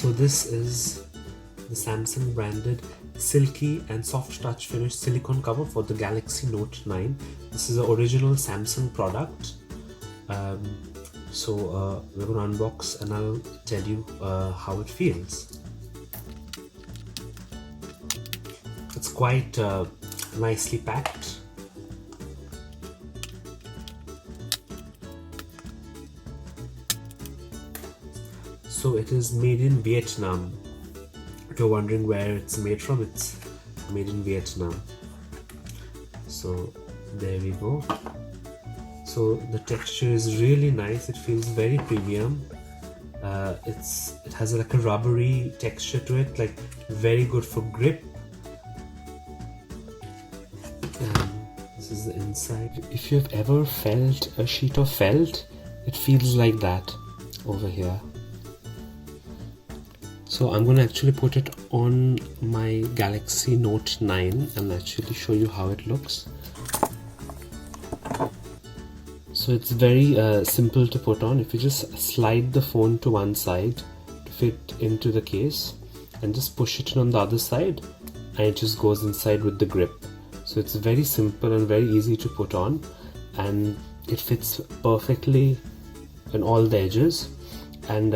So this is the Samsung branded silky and soft touch finish silicone cover for the Galaxy Note 9. This is an original Samsung product. We're going to unbox and I'll tell you how it feels. It's quite nicely packed. So it is made in Vietnam. If you're wondering where it's made from, it's made in Vietnam. So there we go. So the texture is really nice. It feels very premium. It has like a rubbery texture to it, like very good for grip. And this is the inside. If you've ever felt a sheet of felt, it feels like that over here. So I'm going to actually put it on my Galaxy Note 9 and actually show you how it looks. So it's very simple to put on. If you just slide the phone to one side to fit into the case and just push it on the other side, and it just goes inside with the grip. So it's very simple and very easy to put on, and it fits perfectly in all the edges. And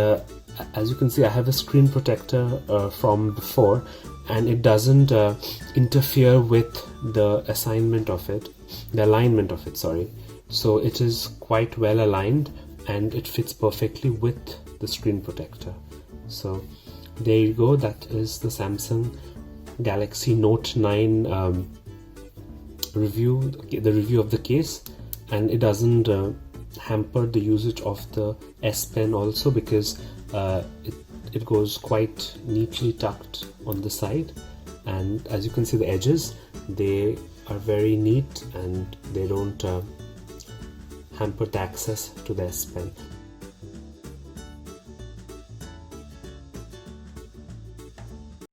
as you can see, I have a screen protector from before, and it doesn't interfere with the alignment of it, sorry. So it is quite well aligned and it fits perfectly with the screen protector. So there you go, that is the Samsung Galaxy Note 9 review, the review of the case. And it doesn't hamper the usage of the S Pen also, because it goes quite neatly tucked on the side, and as you can see, the edges, they are very neat and they don't hamper the access to the S Pen.